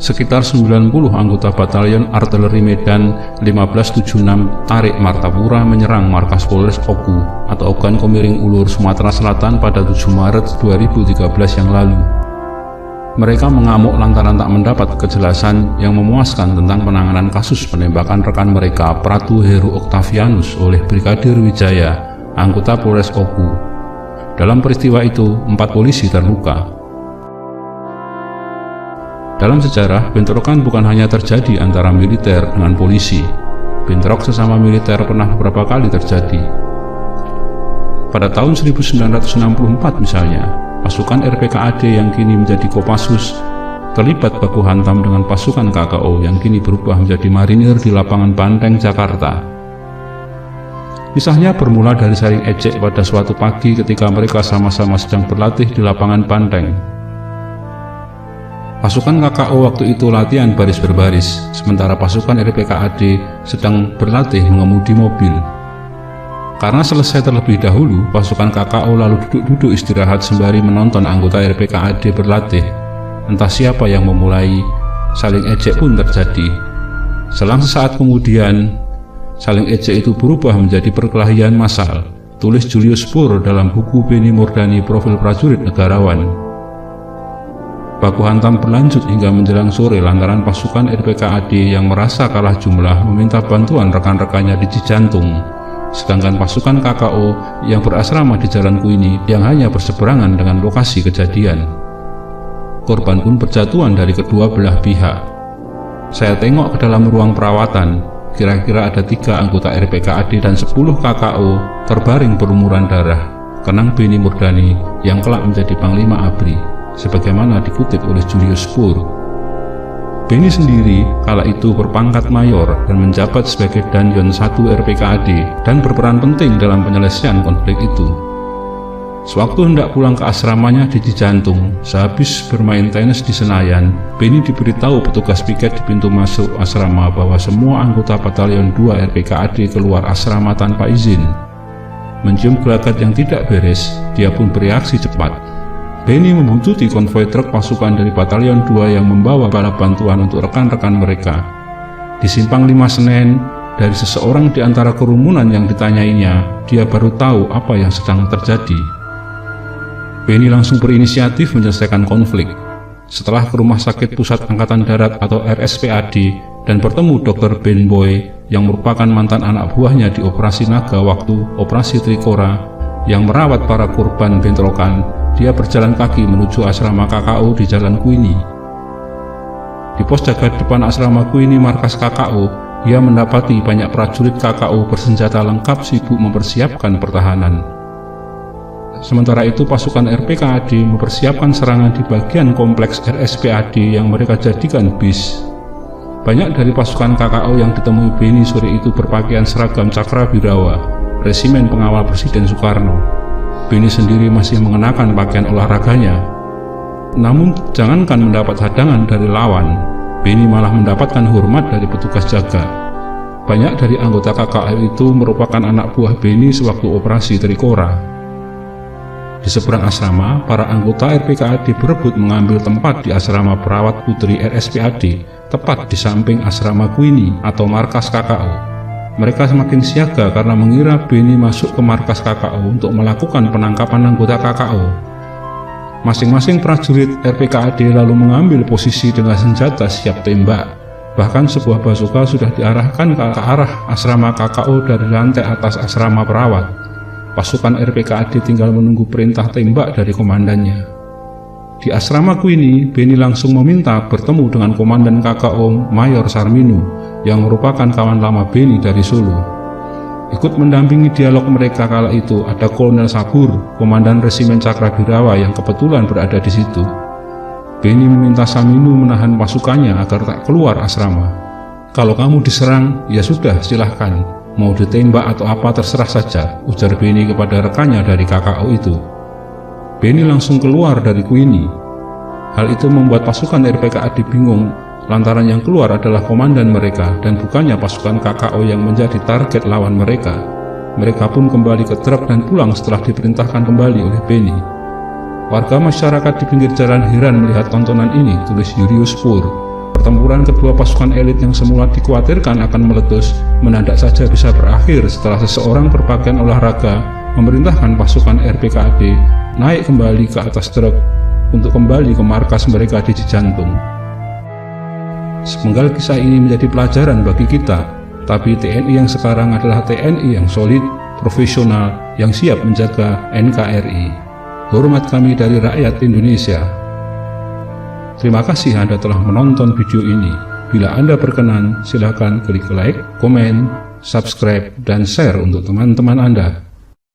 Sekitar 90 anggota Batalion Artileri Medan 1576 Tarik Martapura menyerang markas Polres Oku atau Ogan Komiring Ulur, Sumatera Selatan pada 7 Maret 2013 yang lalu. Mereka mengamuk lantaran tak mendapat kejelasan yang memuaskan tentang penanganan kasus penembakan rekan mereka Pratu Heru Octavianus oleh Brigadir Wijaya, anggota Polres Oku. Dalam peristiwa itu, 4 polisi terluka. Dalam sejarah, bentrokan bukan hanya terjadi antara militer dengan polisi. Bentrok sesama militer pernah beberapa kali terjadi. Pada tahun 1964 misalnya, pasukan RPKAD yang kini menjadi Kopassus terlibat baku hantam dengan pasukan KKO yang kini berubah menjadi marinir di lapangan Banteng, Jakarta. Kisahnya bermula dari saling ejek pada suatu pagi ketika mereka sama-sama sedang berlatih di lapangan Banteng. Pasukan KKO waktu itu latihan baris berbaris, sementara pasukan RPKAD sedang berlatih mengemudi mobil. Karena selesai terlebih dahulu, pasukan KKO lalu duduk-duduk istirahat sembari menonton anggota RPKAD berlatih. Entah siapa yang memulai, saling ejek pun terjadi. Selang sesaat kemudian, saling ejek itu berubah menjadi perkelahian massal, tulis Julius Spur dalam buku Beni Murdani Profil Prajurit Negarawan. Baku hantam berlanjut hingga menjelang sore lantaran pasukan RPKAD yang merasa kalah jumlah meminta bantuan rekan-rekannya di Cijantung, sedangkan pasukan KKO yang berasrama di Jalan Kuini yang hanya berseberangan dengan lokasi kejadian. Korban pun berjatuhan dari kedua belah pihak. Saya tengok ke dalam ruang perawatan, kira-kira ada 3 anggota RPKAD dan 10 KKO terbaring berlumuran darah, kenang Beni Murdani yang kelak menjadi Panglima ABRI, sebagaimana dikutip oleh Julius Spur. Beni sendiri kala itu berpangkat mayor dan menjabat sebagai Danyon 1 RPKAD dan berperan penting dalam penyelesaian konflik itu. Sewaktu hendak pulang ke asramanya di Cijantung, sehabis bermain tenis di Senayan, Beni diberitahu petugas piket di pintu masuk asrama bahwa semua anggota Batalion 2 RPKAD keluar asrama tanpa izin. Mencium gelagat yang tidak beres, dia pun bereaksi cepat. Beni membuntuti konvoi truk pasukan dari Batalion 2 yang membawa bala bantuan untuk rekan-rekan mereka. Di Simpang 5 Senen, dari seseorang di antara kerumunan yang ditanyainya, dia baru tahu apa yang sedang terjadi. Beni langsung berinisiatif menyelesaikan konflik. Setelah ke Rumah Sakit Pusat Angkatan Darat atau RSPAD dan bertemu Dr. Ben Boy yang merupakan mantan anak buahnya di Operasi Naga waktu Operasi Trikora yang merawat para korban bentrokan, dia berjalan kaki menuju asrama KKO di Jalan Kuini. Di pos jaga depan asrama Kuini markas KKO, dia mendapati banyak prajurit KKO bersenjata lengkap sibuk mempersiapkan pertahanan. Sementara itu pasukan RPKAD mempersiapkan serangan di bagian kompleks RSPAD yang mereka jadikan bis. Banyak dari pasukan KKO yang ditemui Beni sore itu berpakaian seragam Cakrabirawa, Resimen Pengawal Presiden Soekarno. Beni sendiri masih mengenakan pakaian olahraganya. Namun jangankan mendapat hadangan dari lawan, Beni malah mendapatkan hormat dari petugas jaga. Banyak dari anggota KKO itu merupakan anak buah Beni sewaktu operasi Trikora. Di seberang asrama, para anggota RPKAD berebut mengambil tempat di asrama perawat putri RSPAD, tepat di samping asrama Kuini atau markas KKO. Mereka semakin siaga karena mengira Beni masuk ke markas KKO untuk melakukan penangkapan anggota KKO. Masing-masing prajurit RPKAD lalu mengambil posisi dengan senjata siap tembak. Bahkan sebuah bazooka sudah diarahkan ke arah asrama KKO dari lantai atas asrama perawat. Pasukan RPKAD tinggal menunggu perintah tembak dari komandannya. Di asrama Kuini, Beni langsung meminta bertemu dengan Komandan KKO Mayor Sarminu yang merupakan kawan lama Beni dari Solo. Ikut mendampingi dialog mereka kala itu ada Kolonel Sabur, Komandan Resimen Cakrabirawa yang kebetulan berada di situ. Beni meminta Sarminu menahan pasukannya agar tak keluar asrama. Kalau kamu diserang, ya sudah silahkan, mau ditembak atau apa terserah saja, ujar Beni kepada rekannya dari KKO itu. Beni langsung keluar dari Kuini. Hal itu membuat pasukan RPKAD bingung, lantaran yang keluar adalah komandan mereka dan bukannya pasukan KKO yang menjadi target lawan mereka. Mereka pun kembali ke truk dan pulang setelah diperintahkan kembali oleh Beni. Warga masyarakat di pinggir jalan heran melihat tontonan ini, tulis Julius Spur. Pertempuran kedua pasukan elit yang semula dikhawatirkan akan meletus mendadak saja bisa berakhir setelah seseorang berpakaian olahraga memerintahkan pasukan RPKAD naik kembali ke atas truk untuk kembali ke markas mereka di Cijantung. Sepenggal kisah ini menjadi pelajaran bagi kita, tapi TNI yang sekarang adalah TNI yang solid, profesional, yang siap menjaga NKRI. Hormat kami dari rakyat Indonesia. Terima kasih Anda telah menonton video ini. Bila Anda berkenan, silakan klik like, komen, subscribe, dan share untuk teman-teman Anda.